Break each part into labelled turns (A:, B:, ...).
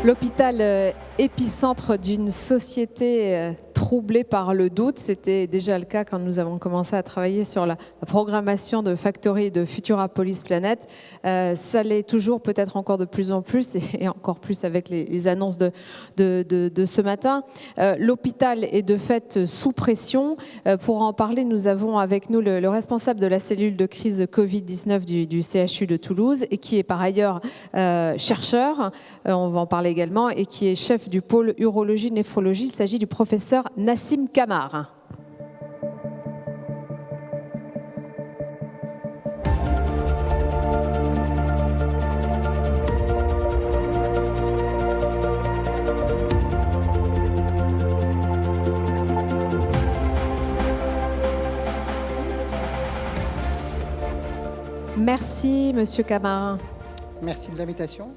A: L'hôpital épicentre d'une société troublée par le doute, c'était déjà le cas quand nous avons commencé à travailler sur la programmation de Factory et de Futurapolis Planet. Ça l'est toujours, peut-être encore de plus en plus, et encore plus avec les annonces de ce matin. L'hôpital est de fait sous pression. Pour en parler, nous avons avec nous le responsable de la cellule de crise Covid-19 du CHU de Toulouse, et qui est par ailleurs chercheur, on va en parler également, et qui est chef du pôle urologie-néphrologie. Il s'agit du professeur Nassim Kamar. Merci, Monsieur Kamar.
B: Merci de l'invitation.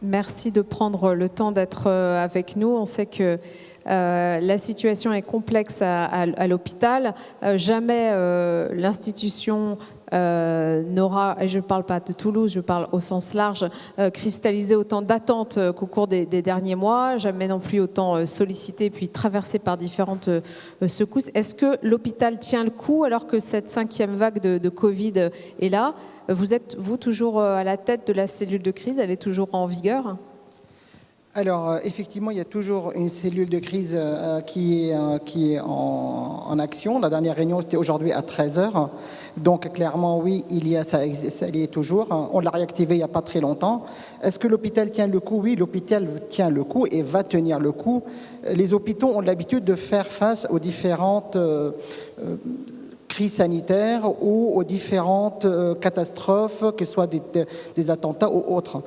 A: Merci de prendre le temps d'être avec nous. On sait que la situation est complexe à l'hôpital. Jamais l'institution n'aura, et je ne parle pas de Toulouse, je parle au sens large, cristallisé autant d'attentes qu'au cours des derniers mois. Jamais non plus autant sollicité puis traversé par différentes secousses. Est-ce que l'hôpital tient le coup alors que cette 5e vague de Covid est là ? Vous êtes, vous, toujours à la tête de la cellule de crise? Elle est toujours en vigueur?
B: Alors, effectivement, il y a toujours une cellule de crise qui est en action. La dernière réunion, c'était aujourd'hui à 13h. Donc, clairement, oui, ça y est toujours. On l'a réactivé il n'y a pas très longtemps. Est-ce que l'hôpital tient le coup? Oui, l'hôpital tient le coup et va tenir le coup. Les hôpitaux ont l'habitude de faire face aux différentes crises sanitaires ou aux différentes catastrophes, que ce soit des attentats ou autres.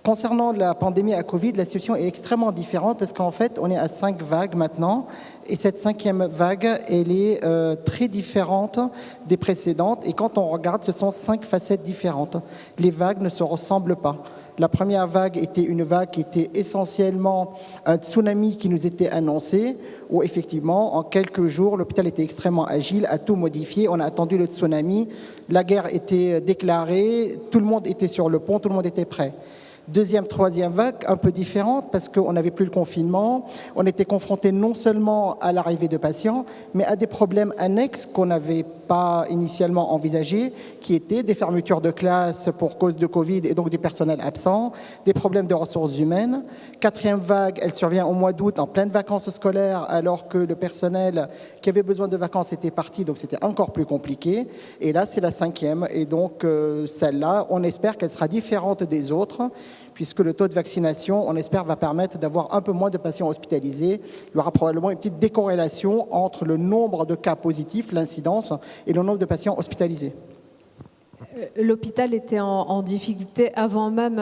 B: Concernant la pandémie à Covid, la situation est extrêmement différente parce qu'en fait, on est à 5 vagues maintenant et cette 5e vague, elle est très différente des précédentes et quand on regarde, ce sont 5 facettes différentes. Les vagues ne se ressemblent pas. La première vague était une vague qui était essentiellement un tsunami qui nous était annoncé, où effectivement, en quelques jours, l'hôpital était extrêmement agile, a tout modifié. On a attendu le tsunami, la guerre était déclarée, tout le monde était sur le pont, tout le monde était prêt. Deuxième, troisième vague, un peu différente parce qu'on n'avait plus le confinement. On était confronté non seulement à l'arrivée de patients, mais à des problèmes annexes qu'on n'avait pas initialement envisagés, qui étaient des fermetures de classes pour cause de Covid et donc du personnel absent, des problèmes de ressources humaines. Quatrième vague, elle survient au mois d'août en pleine vacances scolaires alors que le personnel qui avait besoin de vacances était parti, donc c'était encore plus compliqué. Et là, c'est la 5e et donc celle-là, on espère qu'elle sera différente des autres, puisque le taux de vaccination, on espère, va permettre d'avoir un peu moins de patients hospitalisés. Il y aura probablement une petite décorrélation entre le nombre de cas positifs, l'incidence, et le nombre de patients hospitalisés.
A: L'hôpital était en difficulté avant même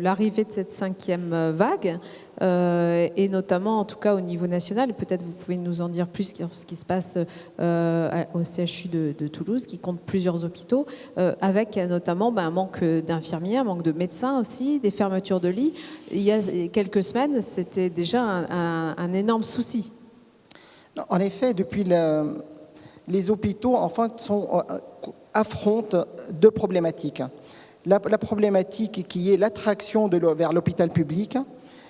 A: l'arrivée de cette 5e vague, et notamment, en tout cas, au niveau national. Peut-être vous pouvez nous en dire plus sur ce qui se passe au CHU de Toulouse, qui compte plusieurs hôpitaux, avec notamment un manque d'infirmiers, un manque de médecins aussi, des fermetures de lits. Il y a quelques semaines, c'était déjà un énorme souci.
B: En effet, depuis les hôpitaux, enfin, affrontent 2 problématiques. La problématique qui est l'attraction vers l'hôpital public.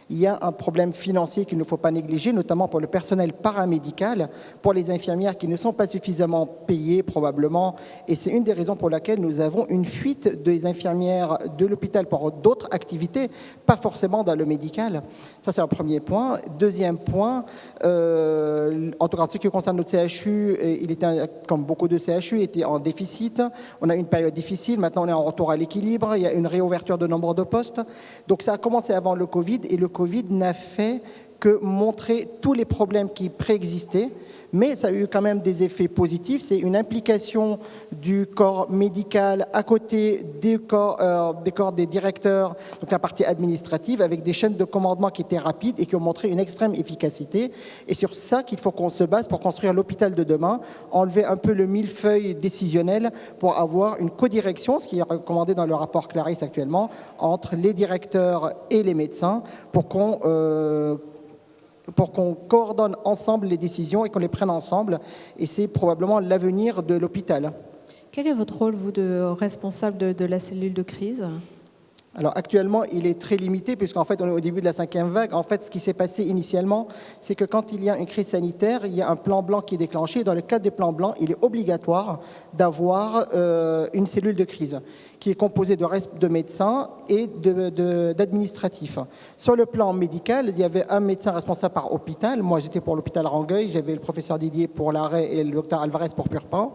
B: Il y a un problème financier qu'il ne faut pas négliger, notamment pour le personnel paramédical, pour les infirmières qui ne sont pas suffisamment payées probablement. Et c'est une des raisons pour laquelle nous avons une fuite des infirmières de l'hôpital pour d'autres activités, pas forcément dans le médical. Ça, c'est un premier point. Deuxième point, en tout cas, en ce qui concerne notre CHU, il était, comme beaucoup de CHU, était en déficit. On a eu une période difficile. Maintenant, on est en retour à l'équilibre. Il y a une réouverture de nombre de postes. Donc, ça a commencé avant le Covid et le Covid n'a fait que montrer tous les problèmes qui préexistaient, mais ça a eu quand même des effets positifs. C'est une implication du corps médical à côté des corps des directeurs, donc la partie administrative, avec des chaînes de commandement qui étaient rapides et qui ont montré une extrême efficacité. Et sur ça qu'il faut qu'on se base pour construire l'hôpital de demain, enlever un peu le millefeuille décisionnel pour avoir une codirection, ce qui est recommandé dans le rapport Clarisse actuellement, entre les directeurs et les médecins, pour qu'on pour qu'on coordonne ensemble les décisions et qu'on les prenne ensemble. Et c'est probablement l'avenir de l'hôpital.
A: Quel est votre rôle, vous, de responsable de la cellule de crise?
B: Alors actuellement, il est très limité puisqu'en fait, on est au début de la 5e vague. En fait, ce qui s'est passé initialement, c'est que quand il y a une crise sanitaire, il y a un plan blanc qui est déclenché. Dans le cadre des plans blancs, il est obligatoire d'avoir une cellule de crise qui est composée de médecins et d'administratifs. Sur le plan médical, il y avait un médecin responsable par hôpital. Moi, j'étais pour l'hôpital Rangueil, j'avais le professeur Didier pour l'arrêt et le docteur Alvarez pour Purpan.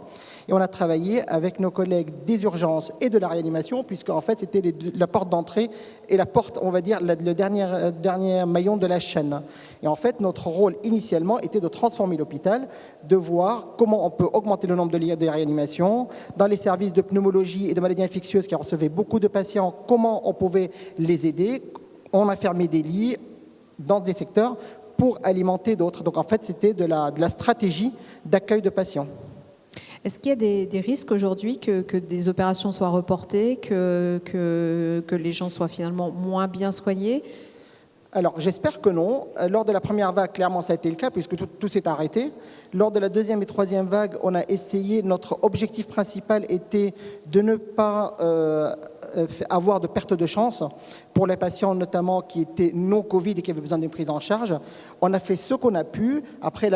B: Et on a travaillé avec nos collègues des urgences et de la réanimation, puisqu'en fait, c'était la porte d'entrée et la porte, on va dire, le dernier maillon de la chaîne. Et en fait, notre rôle initialement était de transformer l'hôpital, de voir comment on peut augmenter le nombre de lits de réanimation. Dans les services de pneumologie et de maladies infectieuses qui recevaient beaucoup de patients, comment on pouvait les aider. On a fermé des lits dans des secteurs pour alimenter d'autres. Donc en fait, c'était de la stratégie d'accueil de patients.
A: Est-ce qu'il y a des risques aujourd'hui que des opérations soient reportées, que les gens soient finalement moins bien soignés?
B: Alors, j'espère que non. Lors de la première vague, clairement, ça a été le cas, puisque tout s'est arrêté. Lors de la deuxième et troisième vague, on a essayé, notre objectif principal était de ne pas avoir de perte de chance pour les patients, notamment qui étaient non Covid et qui avaient besoin d'une prise en charge. On a fait ce qu'on a pu. Après,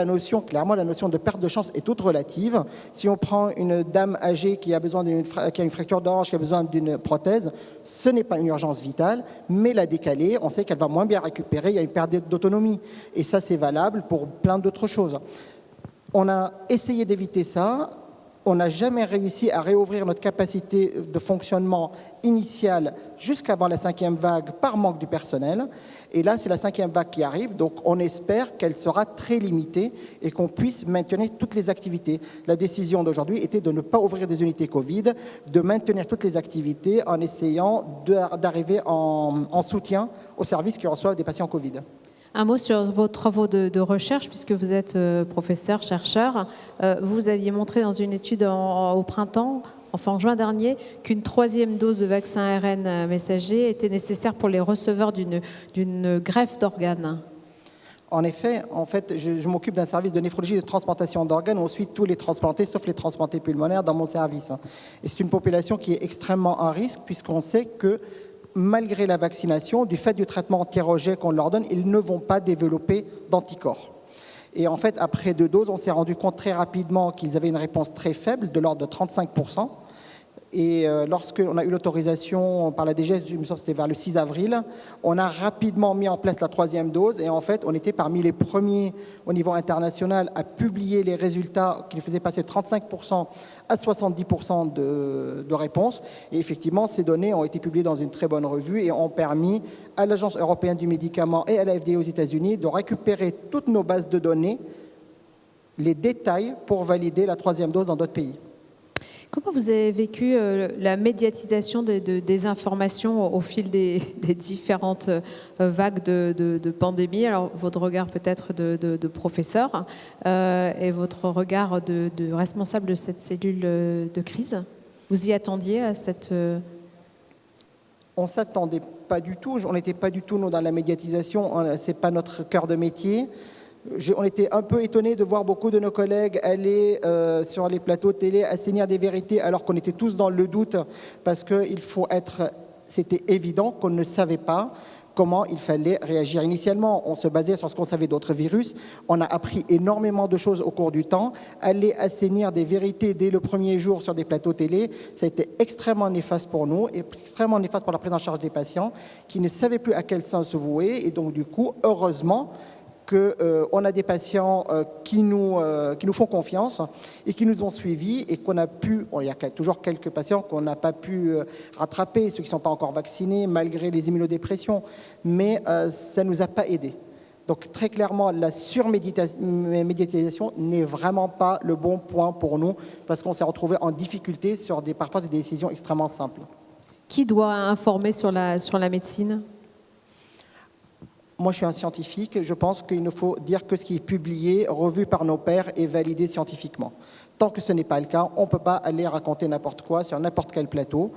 B: clairement, la notion de perte de chance est toute relative. Si on prend une dame âgée qui a une fracture de hanche, qui a besoin d'une prothèse, ce n'est pas une urgence vitale, mais la décaler, on sait qu'elle va moins bien récupérer, il y a une perte d'autonomie. Et ça, c'est valable pour plein d'autres choses. On a essayé d'éviter ça. On n'a jamais réussi à réouvrir notre capacité de fonctionnement initiale jusqu'avant la 5e vague par manque du personnel. Et là, c'est la 5e vague qui arrive, donc on espère qu'elle sera très limitée et qu'on puisse maintenir toutes les activités. La décision d'aujourd'hui était de ne pas ouvrir des unités Covid, de maintenir toutes les activités en essayant d'arriver en soutien aux services qui reçoivent des patients Covid.
A: Un mot sur vos travaux de recherche, puisque vous êtes professeur, chercheur. Vous aviez montré dans une étude au printemps, en juin dernier, qu'une 3e dose de vaccin ARN messager était nécessaire pour les receveurs d'une greffe d'organes.
B: En effet, je m'occupe d'un service de néphrologie et de transplantation d'organes. On suit tous les transplantés, sauf les transplantés pulmonaires, dans mon service. Et c'est une population qui est extrêmement à risque, puisqu'on sait que malgré la vaccination, du fait du traitement anti-rejet qu'on leur donne, ils ne vont pas développer d'anticorps. Et en fait, après 2 doses, on s'est rendu compte très rapidement qu'ils avaient une réponse très faible, de l'ordre de 35%. Et lorsqu'on a eu l'autorisation par la DGS, je me souviens que c'était vers le 6 avril, on a rapidement mis en place la 3e dose. Et en fait, on était parmi les premiers au niveau international à publier les résultats qui nous faisaient passer de 35% à 70% de réponses. Et effectivement, ces données ont été publiées dans une très bonne revue et ont permis à l'Agence européenne du médicament et à la FDA aux États-Unis de récupérer toutes nos bases de données, les détails pour valider la 3e dose dans d'autres pays.
A: Comment vous avez vécu la médiatisation des informations au fil des différentes vagues de pandémie? Alors, votre regard peut-être de professeur et votre regard de responsable de cette cellule de crise. Vous y attendiez à cette...
B: On ne s'attendait pas du tout. On n'était pas du tout, nous, dans la médiatisation. Ce n'est pas notre cœur de métier. On était un peu étonnés de voir beaucoup de nos collègues aller sur les plateaux télé assainir des vérités alors qu'on était tous dans le doute parce c'était évident qu'on ne savait pas comment il fallait réagir. Initialement, on se basait sur ce qu'on savait d'autres virus. On a appris énormément de choses au cours du temps. Aller assainir des vérités dès le premier jour sur des plateaux télé, ça a été extrêmement néfaste pour nous et extrêmement néfaste pour la prise en charge des patients qui ne savaient plus à quel sens se vouer. Et donc, du coup, heureusement, qu'on a des patients qui nous font confiance et qui nous ont suivis et qu'on a pu, il y a toujours quelques patients qu'on n'a pas pu rattraper, ceux qui ne sont pas encore vaccinés malgré les immunodépressions, mais ça ne nous a pas aidés. Donc très clairement, la surmédiatisation n'est vraiment pas le bon point pour nous parce qu'on s'est retrouvé en difficulté sur parfois des décisions extrêmement simples.
A: Qui doit informer sur la médecine ?
B: Moi, je suis un scientifique. Je pense qu'il ne faut dire que ce qui est publié, revu par nos pairs et validé scientifiquement. Tant que ce n'est pas le cas, on ne peut pas aller raconter n'importe quoi sur n'importe quel plateau.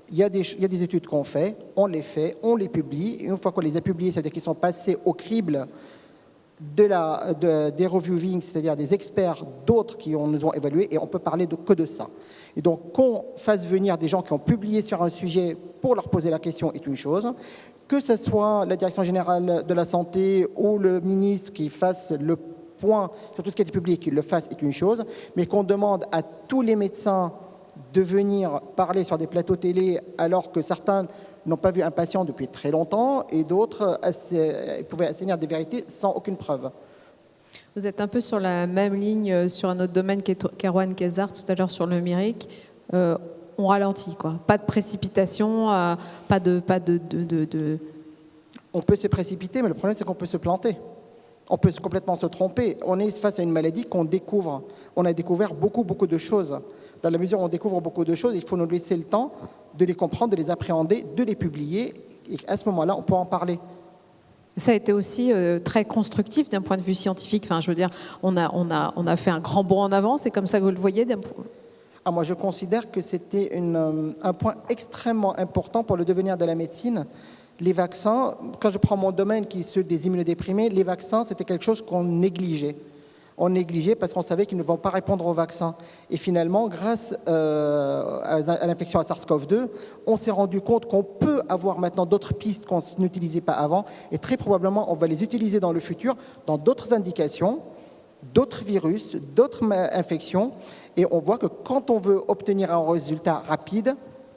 B: Il y a des études qu'on fait, on les publie. Et une fois qu'on les a publiées, c'est-à-dire qu'ils sont passés au crible des reviewing, c'est-à-dire des experts d'autres qui nous ont évalués, et on peut parler que de ça. Et donc, qu'on fasse venir des gens qui ont publié sur un sujet pour leur poser la question est une chose, que ce soit la Direction générale de la santé ou le ministre qui fasse le point sur tout ce qui a été publié, qu'il le fasse est une chose, mais qu'on demande à tous les médecins de venir parler sur des plateaux télé alors que certains n'ont pas vu un patient depuis très longtemps et d'autres pouvaient assainir des vérités sans aucune preuve.
A: Vous êtes un peu sur la même ligne sur un autre domaine qu'Erwan Kézard tout à l'heure sur le numérique. On ralentit, quoi. Pas de précipitation, pas de...
B: On peut se précipiter, mais le problème c'est qu'on peut se planter. On peut complètement se tromper. On est face à une maladie qu'on découvre. On a découvert beaucoup de choses. Dans la mesure où on découvre beaucoup de choses, il faut nous laisser le temps de les comprendre, de les appréhender, de les publier. Et à ce moment-là, on peut en parler.
A: Ça a été aussi très constructif d'un point de vue scientifique. Enfin, je veux dire, on a fait un grand bond en avant. C'est comme ça que vous le voyez
B: moi, je considère que c'était un point extrêmement important pour le devenir de la médecine. Les vaccins, quand je prends mon domaine qui est ceux des immunodéprimés, les vaccins, c'était quelque chose qu'on négligeait. On négligeait parce qu'on savait qu'ils ne vont pas répondre aux vaccins. Et finalement, grâce à l'infection à SARS-CoV-2, on s'est rendu compte qu'on peut avoir maintenant d'autres pistes qu'on n'utilisait pas avant. Et très probablement, on va les utiliser dans le futur, dans d'autres indications, d'autres virus, d'autres infections. Et on voit que quand on veut obtenir un résultat rapide,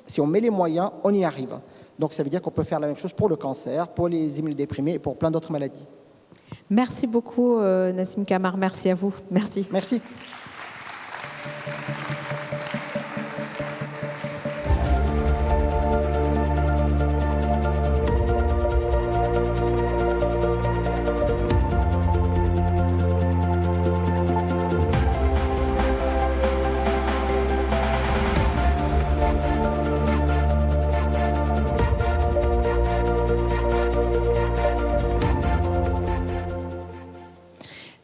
B: si on met les moyens, on y arrive. Donc ça veut dire qu'on peut faire la même chose pour le cancer, pour les immunodéprimés et pour plein d'autres maladies.
A: Merci beaucoup Nassim Kamar, merci à vous. Merci.
B: Merci.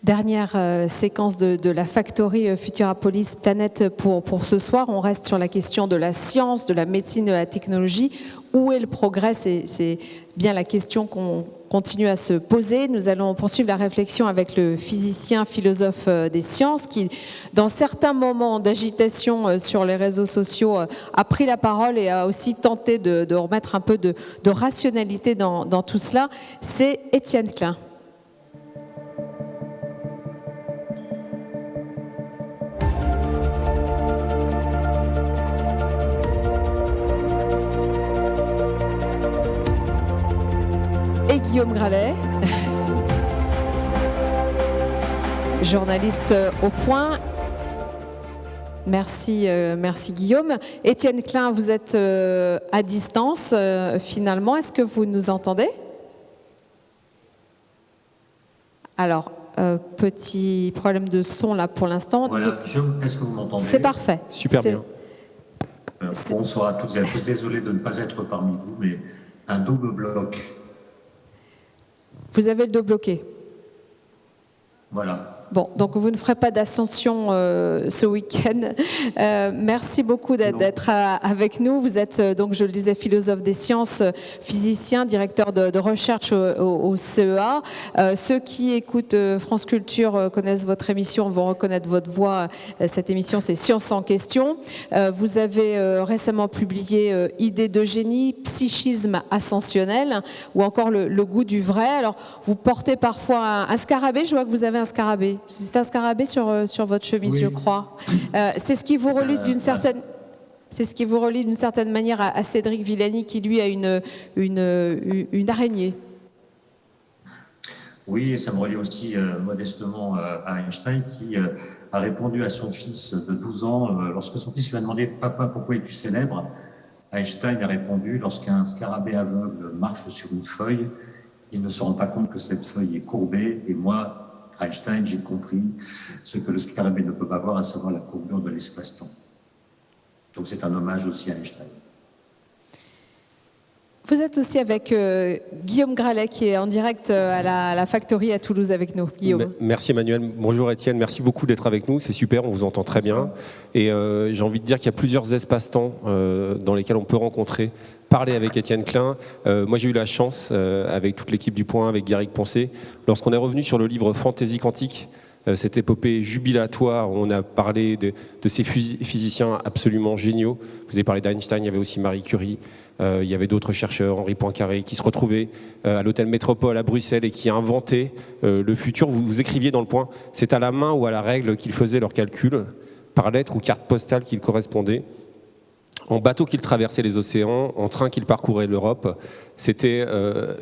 A: Dernière séquence de la Factory Futurapolis Planète pour ce soir. On reste sur la question de la science, de la médecine, de la technologie. Où est le progrès? C'est bien la question qu'on continue à se poser. Nous allons poursuivre la réflexion avec le physicien, philosophe des sciences qui, dans certains moments d'agitation sur les réseaux sociaux, a pris la parole et a aussi tenté de remettre un peu de rationalité dans tout cela. C'est Étienne Klein. Et Guillaume Gralet, journaliste au Point. Merci Guillaume. Étienne Klein, vous êtes à distance finalement. Est-ce que vous nous entendez? Alors, petit problème de son là pour l'instant.
C: Voilà, est-ce que vous m'entendez?
A: C'est parfait.
D: Super bien.
C: Bonsoir à toutes et à tous. Désolé de ne pas être parmi vous, mais un double bloc.
A: Vous avez le dos bloqué.
C: Voilà.
A: Bon, donc vous ne ferez pas d'ascension ce week-end. Merci beaucoup d'être avec nous. Vous êtes, donc, je le disais, philosophe des sciences, physicien, directeur de recherche au CEA. Ceux qui écoutent France Culture connaissent votre émission, vont reconnaître votre voix. Cette émission, c'est Science en question. Vous avez récemment publié Idées de génie, psychisme ascensionnel, ou encore le goût du vrai. Alors, vous portez parfois un scarabée. Je vois que vous avez un scarabée. C'est un scarabée sur votre chemise, oui. Je crois. C'est ce qui vous relie d'une certaine... C'est ce qui vous relie d'une certaine manière à Cédric Villani, qui lui a une araignée.
C: Oui, et ça me relie aussi modestement à Einstein, qui a répondu à son fils de 12 ans, lorsque son fils lui a demandé « Papa, pourquoi es-tu célèbre ?» Einstein a répondu « Lorsqu'un scarabée aveugle marche sur une feuille, il ne se rend pas compte que cette feuille est courbée, et moi, Einstein, j'ai compris ce que le scarabée ne peut pas voir, à savoir la courbure de l'espace-temps. » Donc c'est un hommage aussi à Einstein.
A: Vous êtes aussi avec Guillaume Gralet qui est en direct à la Factory à Toulouse avec nous. Guillaume.
D: Merci Emmanuel. Bonjour Étienne, merci beaucoup d'être avec nous. C'est super, on vous entend très bien. Et j'ai envie de dire qu'il y a plusieurs espaces-temps dans lesquels on peut rencontrer, parler avec Étienne Klein. Moi j'ai eu la chance, avec toute l'équipe du Point, avec Garrigue Poncé, lorsqu'on est revenu sur le livre Fantaisie quantique, cette épopée jubilatoire où on a parlé de ces physiciens absolument géniaux. Vous avez parlé d'Einstein, il y avait aussi Marie Curie. Il y avait d'autres chercheurs, Henri Poincaré, qui se retrouvaient à l'hôtel Métropole à Bruxelles et qui inventaient le futur. Vous écriviez dans le Point, c'est à la main ou à la règle qu'ils faisaient leurs calculs, par lettre ou carte postale qu'ils correspondaient, en bateau qu'ils traversaient les océans, en train qu'ils parcouraient l'Europe. C'était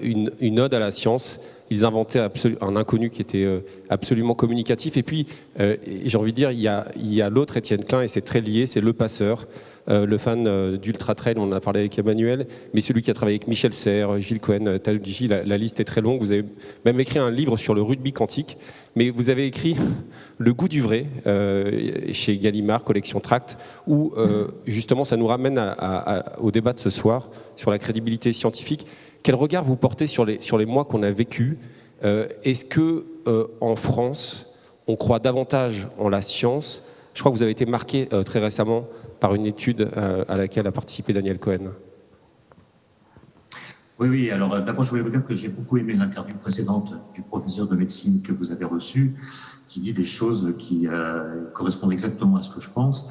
D: une ode à la science. Ils inventaient un inconnu qui était absolument communicatif. Et puis, j'ai envie de dire, il y a l'autre Étienne Klein, et c'est très lié, c'est le passeur. Le fan d'Ultra Trail, on en a parlé avec Emmanuel, mais celui qui a travaillé avec Michel Serres, Gilles Cohen, Taoudji, la liste est très longue. Vous avez même écrit un livre sur le rugby quantique, mais vous avez écrit Le goût du vrai chez Gallimard, collection Tract, où justement ça nous ramène au débat de ce soir sur la crédibilité scientifique. Quel regard vous portez sur les mois qu'on a vécus? Est-ce que en France, on croit davantage en la science? Je crois que vous avez été marqué très récemment par une étude à laquelle a participé Daniel Cohen.
C: Oui, alors d'abord je voulais vous dire que j'ai beaucoup aimé l'interview précédente du professeur de médecine que vous avez reçu, qui dit des choses qui correspondent exactement à ce que je pense.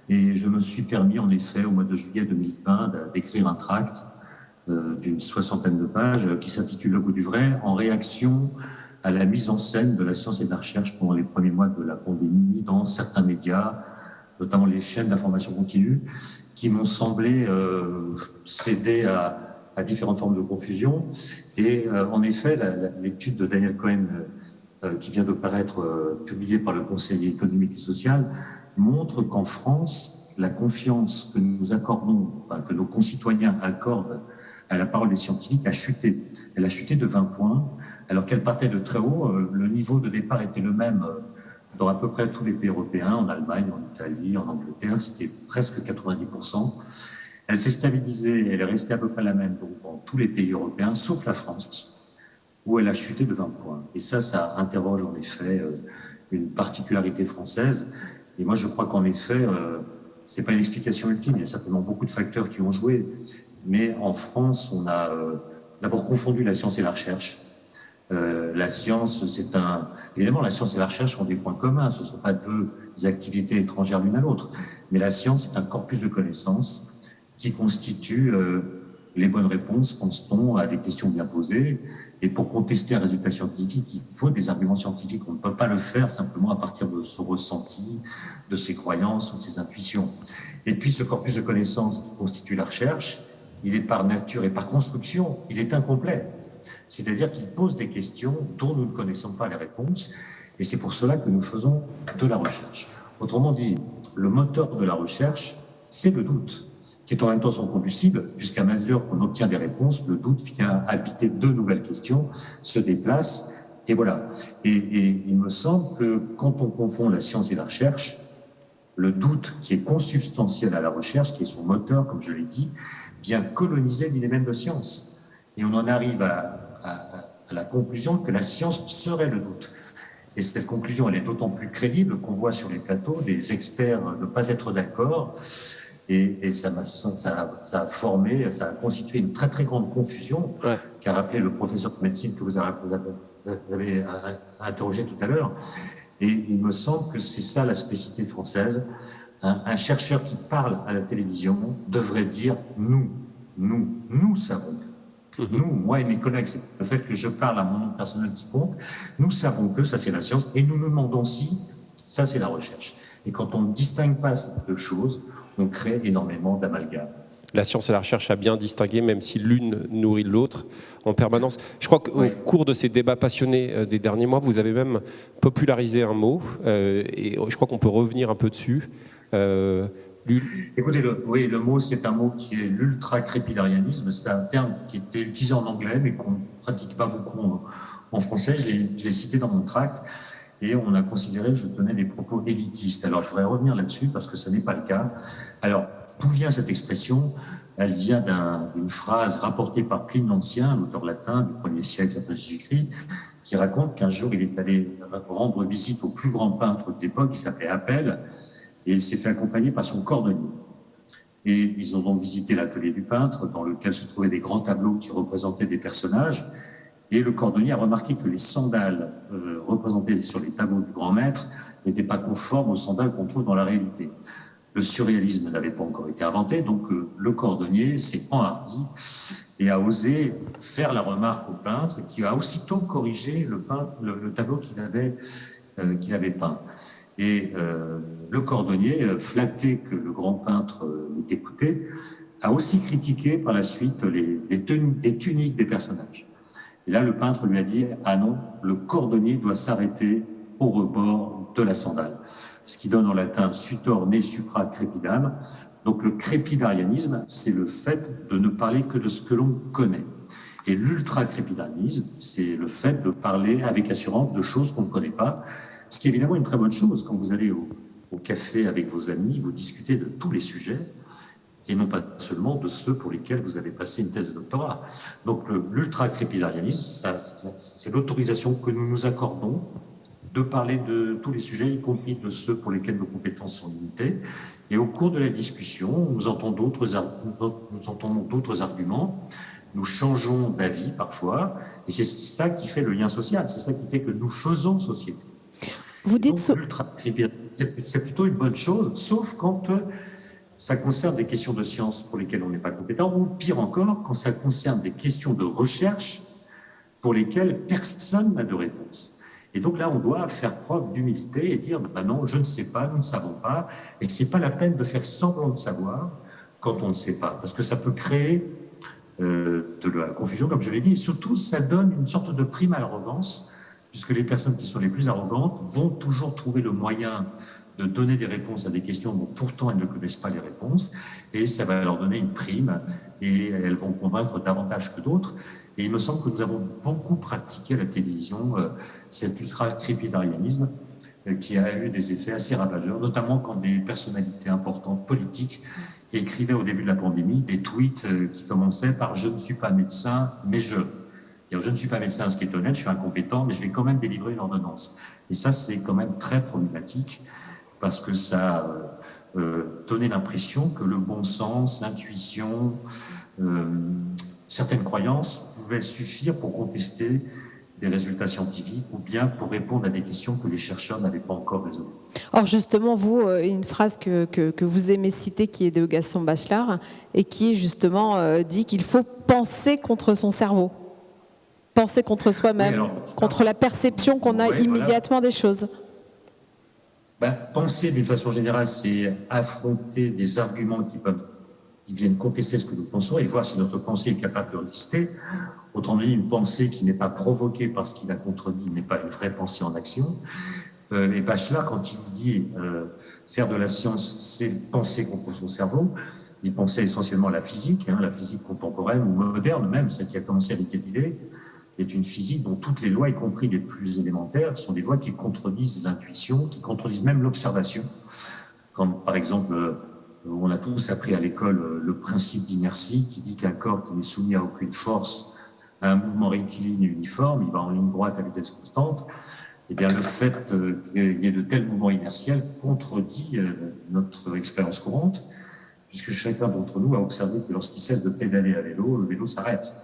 C: Et je me suis permis en effet au mois de juillet 2020 d'écrire un tract d'une 60aine de pages qui s'intitule Le goût du vrai, en réaction à la mise en scène de la science et de la recherche pendant les premiers mois de la pandémie dans certains médias, notamment les chaînes d'information continue, qui m'ont semblé céder à différentes formes de confusion. Et en effet, l'étude de Daniel Cohen, qui vient de paraître, publiée par le Conseil économique et social, montre qu'en France, la confiance que nous accordons, enfin, que nos concitoyens accordent à la parole des scientifiques a chuté. Elle a chuté de 20 points, alors qu'elle partait de très haut. Le niveau de départ était le même dans à peu près tous les pays européens, en Allemagne, en Italie, en Angleterre, c'était presque 90%. Elle s'est stabilisée, elle est restée à peu près la même donc, dans tous les pays européens, sauf la France, où elle a chuté de 20 points. Et ça interroge en effet une particularité française. Et moi, je crois qu'en effet, c'est pas une explication ultime, il y a certainement beaucoup de facteurs qui ont joué. Mais en France, on a d'abord confondu la science et la recherche. La science, évidemment, la science et la recherche ont des points communs. Ce ne sont pas deux activités étrangères l'une à l'autre. Mais la science est un corpus de connaissances qui constitue les bonnes réponses, pense-t-on, à des questions bien posées. Et pour contester un résultat scientifique, il faut des arguments scientifiques. On ne peut pas le faire simplement à partir de son ressenti, de ses croyances ou de ses intuitions. Et puis, ce corpus de connaissances qui constitue la recherche, il est par nature et par construction, il est incomplet. C'est-à-dire qu'il pose des questions dont nous ne connaissons pas les réponses, et c'est pour cela que nous faisons de la recherche. Autrement dit, le moteur de la recherche, c'est le doute, qui est en même temps son combustible, puisqu'à mesure qu'on obtient des réponses, le doute vient habiter de nouvelles questions, se déplace, et voilà. Et il me semble que quand on confond la science et la recherche, le doute qui est consubstantiel à la recherche, qui est son moteur, comme je l'ai dit, vient coloniser l'idée même de science. Et on en arrive à la conclusion que la science serait le doute. Et cette conclusion, elle est d'autant plus crédible qu'on voit sur les plateaux des experts ne pas être d'accord. Et ça a constitué une très très grande confusion qu'a rappelé le professeur de médecine que vous avez interrogé tout à l'heure. Et il me semble que c'est ça la spécificité française. Un chercheur qui parle à la télévision devrait dire nous savons que. Nous, moi et mes collègues, c'est le fait que je parle à mon nom personnel qui compte. Nous savons que ça c'est la science et nous nous demandons si ça c'est la recherche. Et quand on ne distingue pas ces deux choses, on crée énormément d'amalgames.
D: La science et la recherche a bien distingué, même si l'une nourrit l'autre en permanence. Je crois qu'au cours de ces débats passionnés des derniers mois, vous avez même popularisé un mot, et je crois qu'on peut revenir un peu dessus.
C: Écoutez, le mot, c'est un mot qui est l'ultra-crépidarianisme. C'est un terme qui était utilisé en anglais, mais qu'on ne pratique pas beaucoup en français. Je l'ai cité dans mon tract. Et on a considéré que je tenais des propos élitistes. Alors, je voudrais revenir là-dessus parce que ce n'est pas le cas. Alors, d'où vient cette expression ? Elle vient d'une phrase rapportée par Pline l'Ancien, un auteur latin du 1er siècle après Jésus-Christ, qui raconte qu'un jour il est allé rendre visite au plus grand peintre de l'époque, qui s'appelait Apelle, et il s'est fait accompagner par son cordonnier. Et ils ont donc visité l'atelier du peintre, dans lequel se trouvaient des grands tableaux qui représentaient des personnages. Et le cordonnier a remarqué que les sandales représentées sur les tableaux du grand maître n'étaient pas conformes aux sandales qu'on trouve dans la réalité. Le surréalisme n'avait pas encore été inventé, donc le cordonnier s'est enhardi et a osé faire la remarque au peintre, qui a aussitôt corrigé le tableau qu'il avait peint. Et le cordonnier, flatté que le grand peintre l'écoutait, a aussi critiqué par la suite les tuniques des personnages. Et là, le peintre lui a dit « Ah non, le cordonnier doit s'arrêter au rebord de la sandale », ce qui donne en latin « sutor ne supra crepidam ». Donc le crépidarianisme, c'est le fait de ne parler que de ce que l'on connaît. Et l'ultra-crépidarianisme, c'est le fait de parler avec assurance de choses qu'on ne connaît pas, ce qui est évidemment une très bonne chose. Quand vous allez au café avec vos amis, vous discutez de tous les sujets, et non pas seulement de ceux pour lesquels vous avez passé une thèse de doctorat. Donc l'ultra-crépidarianisme, c'est l'autorisation que nous nous accordons de parler de tous les sujets, y compris de ceux pour lesquels nos compétences sont limitées. Et au cours de la discussion, nous entendons d'autres arguments, nous changeons d'avis parfois, et c'est ça qui fait le lien social, c'est ça qui fait que nous faisons société.
A: Vous dites
C: c'est plutôt une bonne chose, sauf quand ça concerne des questions de science pour lesquelles on n'est pas compétent, ou pire encore, quand ça concerne des questions de recherche pour lesquelles personne n'a de réponse. Et donc là, on doit faire preuve d'humilité et dire « non, je ne sais pas, nous ne savons pas », et que ce n'est pas la peine de faire semblant de savoir quand on ne sait pas, parce que ça peut créer de la confusion, comme je l'ai dit, et surtout, ça donne une sorte de prime à l'arrogance, puisque les personnes qui sont les plus arrogantes vont toujours trouver le moyen de donner des réponses à des questions dont pourtant elles ne connaissent pas les réponses, et ça va leur donner une prime, et elles vont convaincre davantage que d'autres. Et il me semble que nous avons beaucoup pratiqué à la télévision cet ultra-crépidarianisme qui a eu des effets assez ravageurs, notamment quand des personnalités importantes politiques écrivaient au début de la pandémie des tweets qui commençaient par « je ne suis pas médecin, mais je ». Je ne suis pas médecin, ce qui est honnête, je suis incompétent, mais je vais quand même délivrer une ordonnance. Et ça, c'est quand même très problématique parce que ça donnait l'impression que le bon sens, l'intuition, certaines croyances pouvaient suffire pour contester des résultats scientifiques ou bien pour répondre à des questions que les chercheurs n'avaient pas encore résolues.
A: Or justement, vous, une phrase que vous aimez citer qui est de Gaston Bachelard et qui justement dit qu'il faut penser contre son cerveau. Penser contre soi-même, contre la perception qu'on a immédiatement des choses.
C: Penser d'une façon générale, c'est affronter des arguments qui viennent contester ce que nous pensons et voir si notre pensée est capable de résister. Autrement dit, une pensée qui n'est pas provoquée par ce qu'il a contredit n'est pas une vraie pensée en action. Et Bachelard, quand il dit faire de la science, c'est penser contre son cerveau, il pensait essentiellement à la physique contemporaine ou moderne même, celle qui a commencé avec Galilée, est une physique dont toutes les lois, y compris les plus élémentaires, sont des lois qui contredisent l'intuition, qui contredisent même l'observation. Comme par exemple, on a tous appris à l'école le principe d'inertie qui dit qu'un corps qui n'est soumis à aucune force, à un mouvement rectiligne et uniforme, il va en ligne droite à vitesse constante. Eh bien, le fait qu'il y ait de tels mouvements inertiels contredit notre expérience courante, puisque chacun d'entre nous a observé que lorsqu'il cesse de pédaler à vélo, le vélo s'arrête.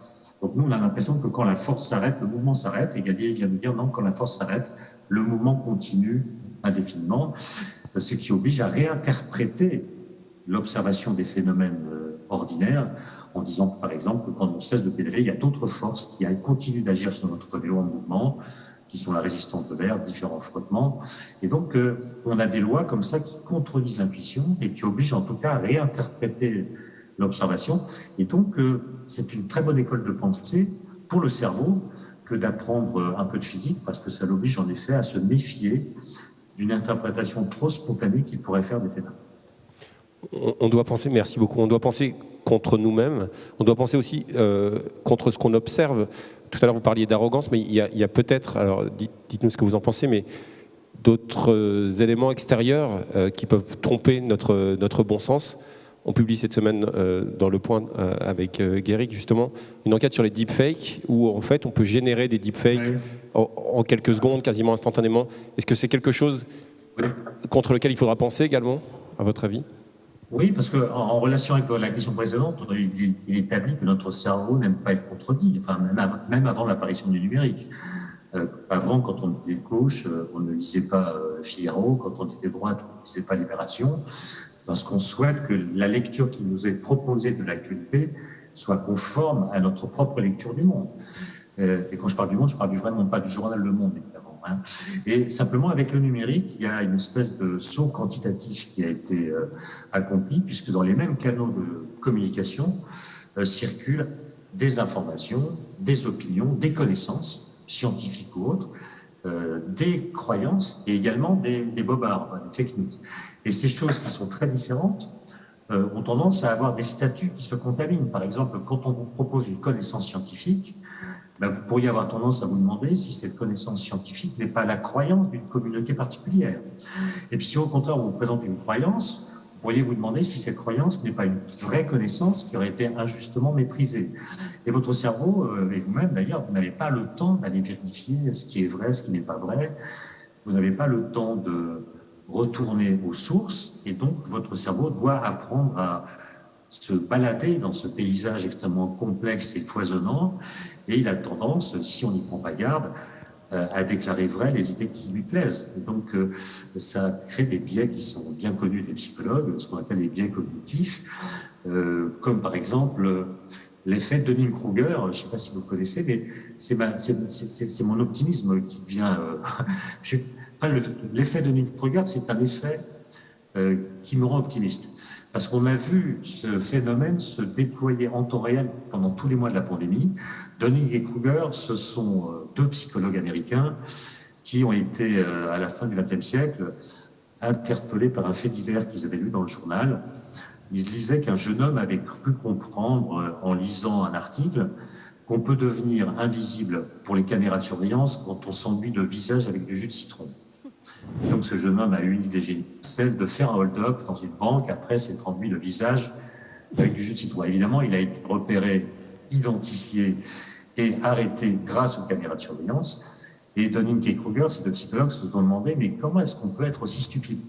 C: Donc nous, on a l'impression que quand la force s'arrête, le mouvement s'arrête, et Galilée vient nous dire non, quand la force s'arrête, le mouvement continue indéfiniment, ce qui oblige à réinterpréter l'observation des phénomènes ordinaires en disant par exemple que quand on cesse de pédaler, il y a d'autres forces qui continuent d'agir sur notre vélo en mouvement, qui sont la résistance de l'air, différents frottements. Et donc, on a des lois comme ça qui contredisent l'intuition et qui obligent en tout cas à réinterpréter l'observation. Et donc, c'est une très bonne école de pensée pour le cerveau que d'apprendre un peu de physique, parce que ça l'oblige en effet à se méfier d'une interprétation trop spontanée qui pourrait faire des phénomènes.
D: On doit penser, merci beaucoup, on doit penser contre nous-mêmes, on doit penser aussi contre ce qu'on observe. Tout à l'heure, vous parliez d'arrogance, mais il y a peut-être, alors dites-nous ce que vous en pensez, mais d'autres éléments extérieurs qui peuvent tromper notre bon sens. On publie cette semaine dans Le Point avec Guéric, justement, une enquête sur les deepfakes, où en fait on peut générer des deepfakes en quelques secondes, quasiment instantanément. Est-ce que c'est quelque chose contre lequel il faudra penser également, à votre avis ?
C: Oui, parce qu'en relation avec la question précédente, il est établi que notre cerveau n'aime pas être contredit, enfin, même avant l'apparition du numérique. Avant, quand on était gauche, on ne lisait pas Figaro, quand on était droite, on ne lisait pas Libération, parce qu'on souhaite que la lecture qui nous est proposée de l'actualité soit conforme à notre propre lecture du monde. Et quand je parle du monde, je parle du vrai monde, pas du journal Le Monde, évidemment. Hein. Et simplement, avec le numérique, il y a une espèce de saut quantitatif qui a été accompli, puisque dans les mêmes canaux de communication circulent des informations, des opinions, des connaissances, scientifiques ou autres, des croyances et également des bobards, enfin, des fake news. Et ces choses qui sont très différentes ont tendance à avoir des statuts qui se contaminent. Par exemple, quand on vous propose une connaissance scientifique, ben, vous pourriez avoir tendance à vous demander si cette connaissance scientifique n'est pas la croyance d'une communauté particulière. Et puis si au contraire on vous présente une croyance, vous pourriez vous demander si cette croyance n'est pas une vraie connaissance qui aurait été injustement méprisée. Et votre cerveau, et vous-même d'ailleurs, vous n'avez pas le temps d'aller vérifier ce qui est vrai, ce qui n'est pas vrai. Vous n'avez pas le temps de retourner aux sources, et donc votre cerveau doit apprendre à se balader dans ce paysage extrêmement complexe et foisonnant, et il a tendance, si on n'y prend pas garde, à déclarer vraies les idées qui lui plaisent. Et donc, ça crée des biais qui sont bien connus des psychologues, ce qu'on appelle les biais cognitifs, comme par exemple l'effet Dunning-Kruger. Je ne sais pas si vous connaissez, mais c'est mon optimisme qui vient... l'effet Dunning-Kruger, c'est un effet qui me rend optimiste. Parce qu'on a vu ce phénomène se déployer en temps réel pendant tous les mois de la pandémie. Dunning et Kruger, ce sont deux psychologues américains qui ont été, à la fin du XXe siècle, interpellés par un fait divers qu'ils avaient lu dans le journal. Ils disaient qu'un jeune homme avait cru comprendre, en lisant un article, qu'on peut devenir invisible pour les caméras de surveillance quand on s'enduit le visage avec du jus de citron. Donc ce jeune homme a eu une idée géniale, celle de faire un hold-up dans une banque après s'être enduit le visage avec du jus de citron. Évidemment, il a été repéré, identifié et arrêté grâce aux caméras de surveillance. Et Dunning et Kruger, ces deux psychologues, se sont demandé mais comment est-ce qu'on peut être aussi stupide?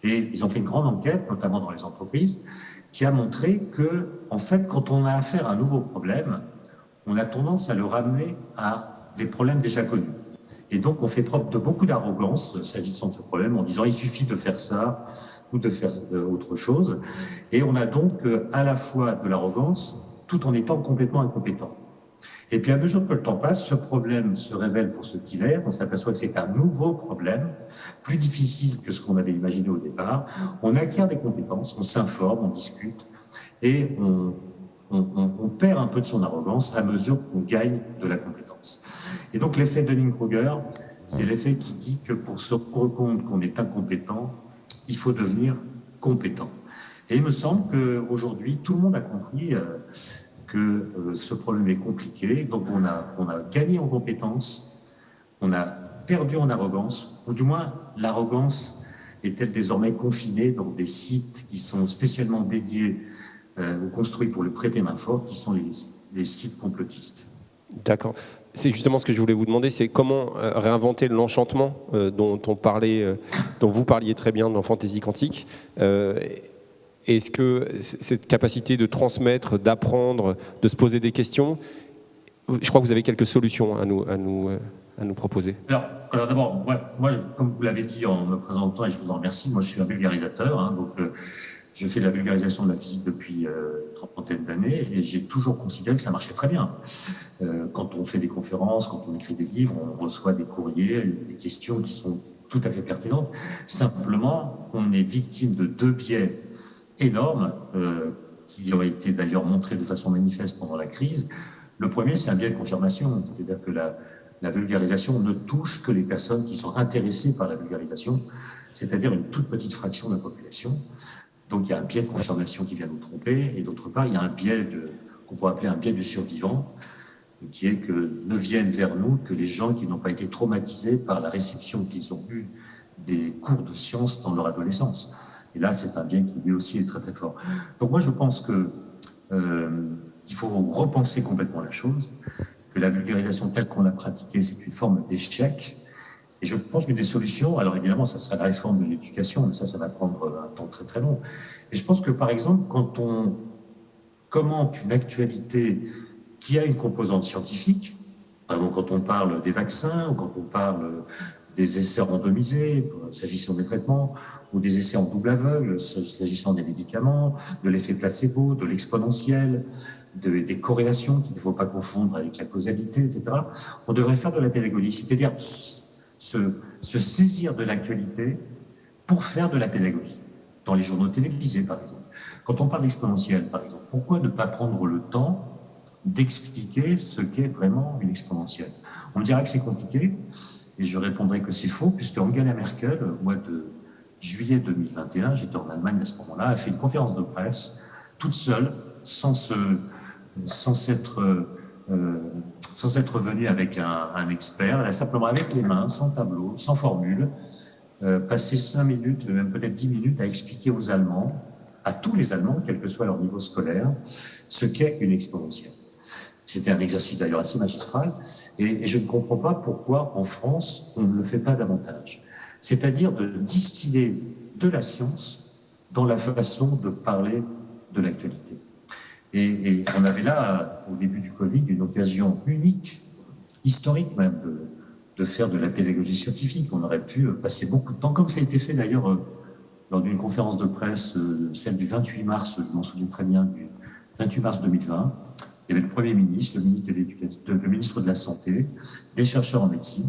C: Et ils ont fait une grande enquête, notamment dans les entreprises, qui a montré que, en fait, quand on a affaire à un nouveau problème, on a tendance à le ramener à des problèmes déjà connus. Et donc, on fait preuve de beaucoup d'arrogance s'agissant de ce problème en disant il suffit de faire ça ou de faire autre chose. Et on a donc à la fois de l'arrogance tout en étant complètement incompétent. Et puis, à mesure que le temps passe, ce problème se révèle pour ce qu'il est. On s'aperçoit que c'est un nouveau problème, plus difficile que ce qu'on avait imaginé au départ. On acquiert des compétences, on s'informe, on discute et on perd un peu de son arrogance à mesure qu'on gagne de la compétence. Et donc l'effet Dunning-Kruger, c'est l'effet qui dit que pour se rendre compte qu'on est incompétent, il faut devenir compétent. Et il me semble qu'aujourd'hui, tout le monde a compris que ce problème est compliqué. Donc on a gagné en compétence, on a perdu en arrogance, ou du moins l'arrogance est-elle désormais confinée dans des sites qui sont spécialement dédiés ou construits pour le prêter main forte, qui sont les sites complotistes.
D: D'accord. C'est justement ce que je voulais vous demander, c'est comment réinventer l'enchantement dont vous parliez très bien dans Fantaisie quantique. Est-ce que cette capacité de transmettre, d'apprendre, de se poser des questions, je crois que vous avez quelques solutions à nous proposer.
C: Alors d'abord, moi, comme vous l'avez dit en me présentant, et je vous en remercie, moi je suis un vulgarisateur, hein, donc je fais de la vulgarisation de la physique depuis une trentaine d'années et j'ai toujours considéré que ça marchait très bien. Quand on fait des conférences, quand on écrit des livres, on reçoit des courriers, des questions qui sont tout à fait pertinentes. Simplement, on est victime de deux biais énormes qui ont été d'ailleurs montrés de façon manifeste pendant la crise. Le premier, c'est un biais de confirmation, c'est-à-dire que la vulgarisation ne touche que les personnes qui sont intéressées par la vulgarisation, c'est-à-dire une toute petite fraction de la population. Donc il y a un biais de confirmation qui vient nous tromper, et d'autre part, il y a un biais qu'on pourrait appeler un biais du survivant, qui est que ne viennent vers nous que les gens qui n'ont pas été traumatisés par la réception qu'ils ont eue des cours de sciences dans leur adolescence. Et là, c'est un biais qui lui aussi est très très fort. Donc moi, je pense que il faut repenser complètement la chose, que la vulgarisation telle qu'on l'a pratiquée, c'est une forme d'échec. Et je pense qu'une des solutions, alors évidemment, ça sera la réforme de l'éducation, mais ça va prendre un temps très très long. Et je pense que, par exemple, quand on commente une actualité qui a une composante scientifique, par exemple quand on parle des vaccins, ou quand on parle des essais randomisés, s'agissant des traitements, ou des essais en double aveugle, s'agissant des médicaments, de l'effet placebo, de l'exponentiel, des corrélations qu'il ne faut pas confondre avec la causalité, etc. On devrait faire de la pédagogie, c'est-à-dire se saisir de l'actualité pour faire de la pédagogie. Dans les journaux télévisés, par exemple. Quand on parle d'exponentielle, par exemple, pourquoi ne pas prendre le temps d'expliquer ce qu'est vraiment une exponentielle? On me dira que c'est compliqué, et je répondrai que c'est faux, puisque Angela Merkel, au mois de juillet 2021, j'étais en Allemagne à ce moment-là, a fait une conférence de presse, toute seule, sans être venue avec un expert. Elle a simplement, avec les mains, sans tableau, sans formule, passé 5 minutes, même peut-être 10 minutes, à expliquer aux Allemands, à tous les Allemands, quel que soit leur niveau scolaire, ce qu'est une exponentielle. C'était un exercice d'ailleurs assez magistral, et je ne comprends pas pourquoi en France on ne le fait pas davantage. C'est-à-dire de distiller de la science dans la façon de parler de l'actualité. Et on avait là, au début du Covid, une occasion unique, historique même, de faire de la pédagogie scientifique. On aurait pu passer beaucoup de temps, comme ça a été fait d'ailleurs lors d'une conférence de presse, celle du 28 mars, je m'en souviens très bien, du 28 mars 2020. Il y avait le Premier ministre, le ministre de la Santé, des chercheurs en médecine,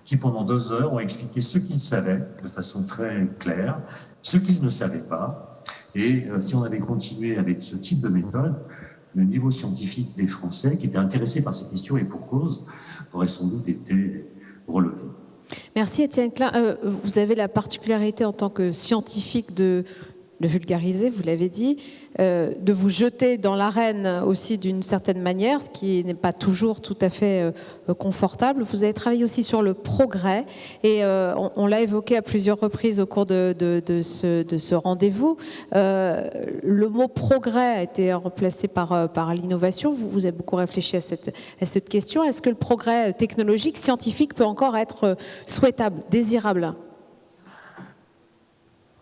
C: qui pendant 2 heures ont expliqué ce qu'ils savaient de façon très claire, ce qu'ils ne savaient pas. Et si on avait continué avec ce type de méthode, le niveau scientifique des Français, qui étaient intéressés par ces questions et pour cause, aurait sans doute été relevé.
A: Merci Étienne Klein. Vous avez la particularité en tant que scientifique de vulgariser, vous l'avez dit, de vous jeter dans l'arène aussi d'une certaine manière, ce qui n'est pas toujours tout à fait confortable. Vous avez travaillé aussi sur le progrès et on l'a évoqué à plusieurs reprises au cours de ce rendez-vous. Le mot progrès a été remplacé par l'innovation. Vous avez beaucoup réfléchi à cette question. Est-ce que le progrès technologique, scientifique peut encore être souhaitable, désirable ?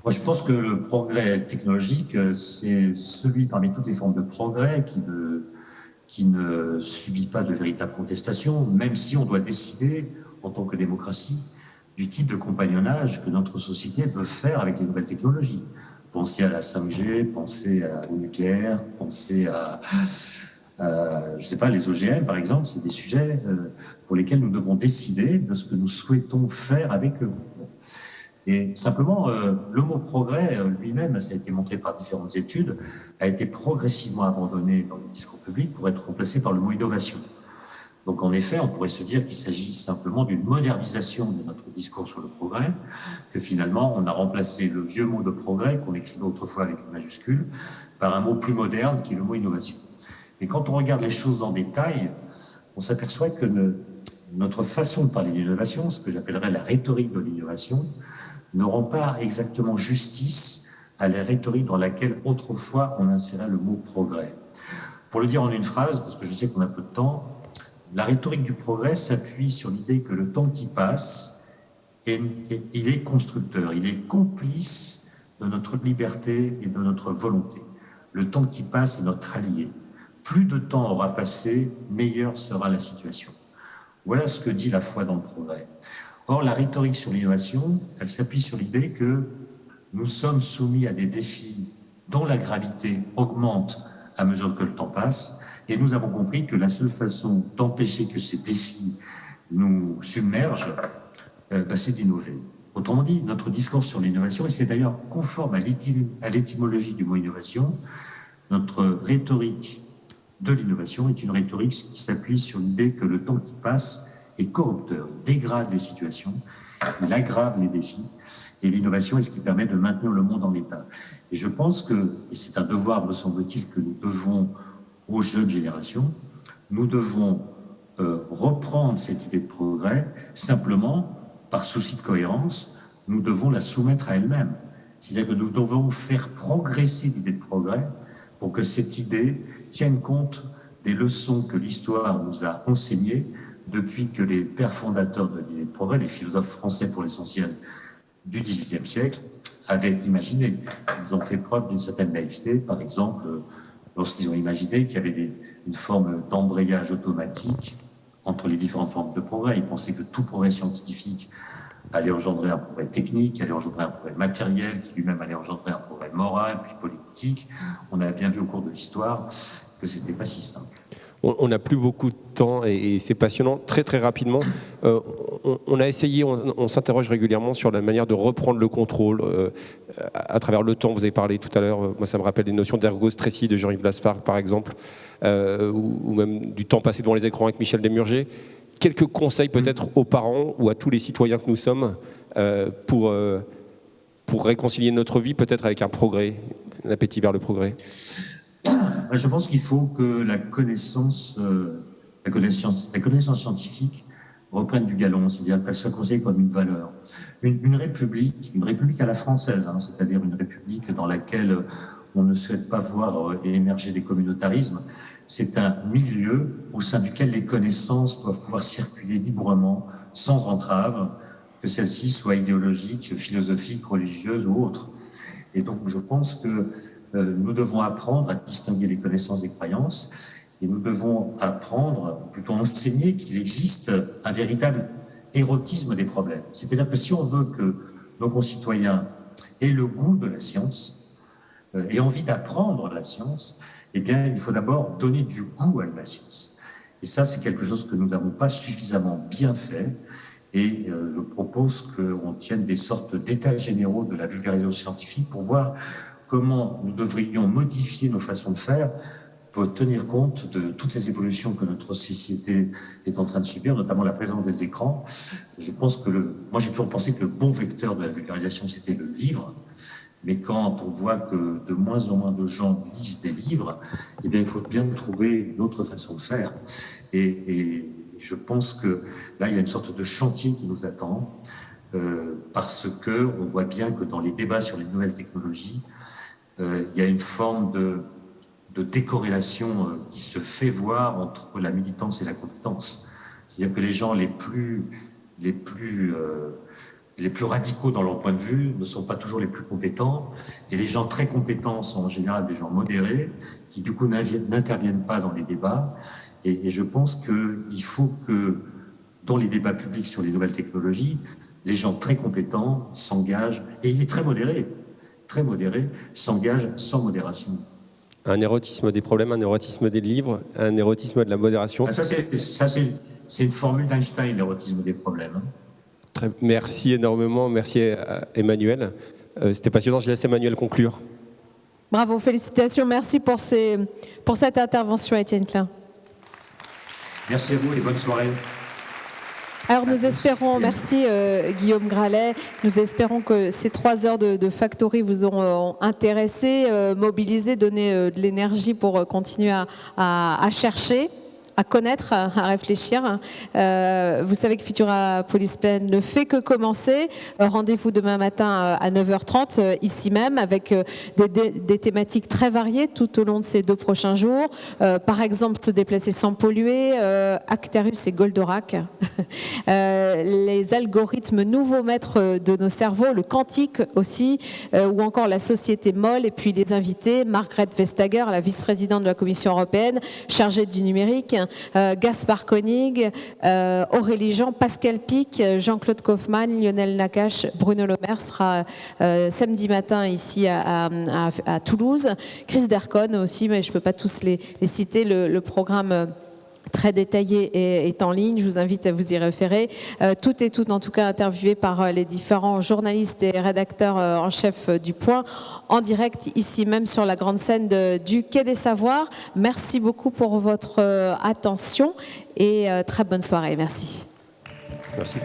C: Moi, je pense que le progrès technologique, c'est celui parmi toutes les formes de progrès qui ne subit pas de véritable contestation, même si on doit décider, en tant que démocratie, du type de compagnonnage que notre société veut faire avec les nouvelles technologies. Pensez à la 5G, pensez au nucléaire, pensez je sais pas, les OGM, par exemple, c'est des sujets pour lesquels nous devons décider de ce que nous souhaitons faire avec eux. Et simplement, le mot progrès lui-même, ça a été montré par différentes études, a été progressivement abandonné dans le discours public pour être remplacé par le mot innovation. Donc en effet, on pourrait se dire qu'il s'agit simplement d'une modernisation de notre discours sur le progrès, que finalement on a remplacé le vieux mot de progrès, qu'on écrivait autrefois avec une majuscule, par un mot plus moderne qui est le mot innovation. Et quand on regarde les choses en détail, on s'aperçoit que notre façon de parler d'innovation, ce que j'appellerais la rhétorique de l'innovation, ne rend pas exactement justice à la rhétorique dans laquelle autrefois on insérait le mot progrès. Pour le dire en une phrase, parce que je sais qu'on a peu de temps, la rhétorique du progrès s'appuie sur l'idée que le temps qui passe, il est constructeur, il est complice de notre liberté et de notre volonté. Le temps qui passe est notre allié. Plus de temps aura passé, meilleure sera la situation. Voilà ce que dit la foi dans le progrès. Or, la rhétorique sur l'innovation, elle s'appuie sur l'idée que nous sommes soumis à des défis dont la gravité augmente à mesure que le temps passe, et nous avons compris que la seule façon d'empêcher que ces défis nous submergent, c'est d'innover. Autrement dit, notre discours sur l'innovation, et c'est d'ailleurs conforme à l'étymologie du mot innovation, notre rhétorique de l'innovation est une rhétorique qui s'appuie sur l'idée que le temps qui passe est corrupteur, il dégrade les situations, il aggrave les défis, et l'innovation est ce qui permet de maintenir le monde en état. Et je pense que, et c'est un devoir, me semble-t-il, que nous devons aux jeunes générations, nous devons reprendre cette idée de progrès, simplement, par souci de cohérence, nous devons la soumettre à elle-même. C'est-à-dire que nous devons faire progresser l'idée de progrès pour que cette idée tienne compte des leçons que l'histoire nous a enseignées depuis que les pères fondateurs de l'idée de progrès, les philosophes français pour l'essentiel du XVIIIe siècle, avaient imaginé. Ils ont fait preuve d'une certaine naïveté, par exemple, lorsqu'ils ont imaginé qu'il y avait une forme d'embrayage automatique entre les différentes formes de progrès. Ils pensaient que tout progrès scientifique allait engendrer un progrès technique, allait engendrer un progrès matériel, qui lui-même allait engendrer un progrès moral, puis politique. On a bien vu au cours de l'histoire que c'était pas si simple.
D: On n'a plus beaucoup de temps et c'est passionnant. Très très rapidement, on a essayé, on s'interroge régulièrement sur la manière de reprendre le contrôle à travers le temps. Vous avez parlé tout à l'heure, moi ça me rappelle des notions d'ergostressie de Jean-Yves Lasfargue par exemple, ou même du temps passé devant les écrans avec Michel Desmurger. Quelques conseils peut-être aux parents ou à tous les citoyens que nous sommes pour réconcilier notre vie peut-être avec un progrès, un appétit vers le progrès.
C: Je pense qu'il faut que la connaissance scientifique reprenne du galon, c'est-à-dire qu'elle soit considérée comme une valeur. Une république à la française, hein, c'est-à-dire une république dans laquelle on ne souhaite pas voir émerger des communautarismes, c'est un milieu au sein duquel les connaissances doivent pouvoir circuler librement, sans entrave, que celles-ci soient idéologiques, philosophiques, religieuses ou autres. Et donc je pense que nous devons apprendre à distinguer les connaissances des croyances et nous devons apprendre, plutôt enseigner qu'il existe un véritable érotisme des problèmes. C'est-à-dire que si on veut que nos concitoyens aient le goût de la science, aient envie d'apprendre la science, eh bien, il faut d'abord donner du goût à la science. Et ça, c'est quelque chose que nous n'avons pas suffisamment bien fait. Et je propose qu'on tienne des sortes d'états généraux de la vulgarisation scientifique pour voir comment nous devrions modifier nos façons de faire pour tenir compte de toutes les évolutions que notre société est en train de subir, notamment la présence des écrans. Je pense que moi j'ai toujours pensé que le bon vecteur de la vulgarisation, c'était le livre. Mais quand on voit que de moins en moins de gens lisent des livres, eh bien, il faut bien trouver une autre façon de faire. Et je pense que là, il y a une sorte de chantier qui nous attend, parce que on voit bien que dans les débats sur les nouvelles technologies, il y a une forme de décorrélation qui se fait voir entre la militance et la compétence. C'est-à-dire que les gens les plus radicaux dans leur point de vue ne sont pas toujours les plus compétents, et les gens très compétents sont en général des gens modérés qui du coup n'interviennent pas dans les débats. Et je pense qu'il faut que dans les débats publics sur les nouvelles technologies, les gens très compétents s'engagent, et très modérés, s'engagent sans modération.
D: Un érotisme des problèmes, un érotisme des livres, un érotisme de la modération.
C: Ça c'est une formule d'Einstein, l'érotisme des problèmes.
D: Merci énormément, merci Emmanuel. C'était passionnant, je laisse Emmanuel conclure.
A: Bravo, félicitations, merci pour cette intervention, Étienne Klein.
C: Merci à vous et bonne soirée.
A: Alors nous espérons, merci Guillaume Gralet, nous espérons que ces 3 heures de Factory vous auront intéressé, mobilisé, donné de l'énergie pour continuer à chercher, à connaître, à réfléchir. Vous savez que Futurapolis Plaine ne fait que commencer. Rendez-vous demain matin à 9h30 ici même avec des thématiques très variées tout au long de ces 2 prochains jours. Par exemple, se déplacer sans polluer, Actarus et Goldorak, les algorithmes nouveaux maîtres de nos cerveaux, le quantique aussi, ou encore la société molle, et puis les invités, Margrethe Vestager, la vice-présidente de la Commission européenne, chargée du numérique, Gaspard Koenig, Aurélie Jean, Pascal Pic, Jean-Claude Kaufmann, Lionel Nakache, Bruno Le Maire sera samedi matin ici à Toulouse, Chris Dercon aussi, mais je ne peux pas tous les citer, le programme très détaillé est en ligne, je vous invite à vous y référer. Toutes et toutes, en tout cas, interviewées par les différents journalistes et rédacteurs en chef du Point, en direct, ici même sur la grande scène du Quai des Savoirs. Merci beaucoup pour votre attention et très bonne soirée. Merci.
D: Merci.